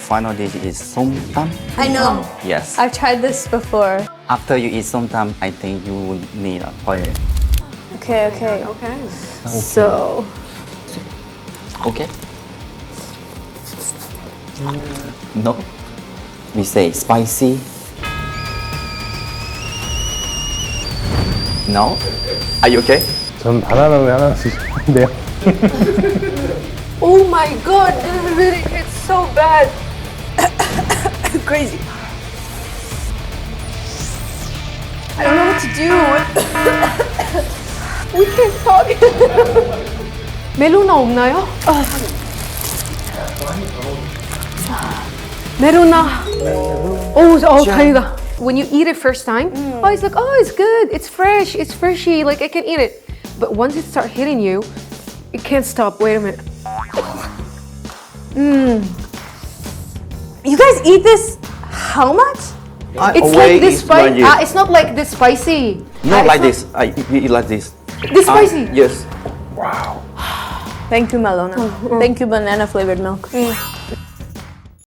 final dish is Som Tam. I know. Yes. I've tried this before. After you eat Som Tam, I think you will need a toilet. Okay. So, Okay? No. We say spicy. No? Are you okay? 전 바나나를 하나 주시는데요. oh my god, this is really, it's so bad. Crazy. I don't know what to do. We can't talk. 멜로나 없나요? 멜로나. 다행이다. When you eat it first time, it's like, it's good, it's fresh, it's freshy, like I can eat it. But once it starts hitting you, it can't stop. Wait a minute. You guys eat this how much? It's like this spicy. It's not like this spicy. Not like this. We eat like this. This spicy? Yes. 와우. Thank you, Melona. Thank you, banana flavored milk.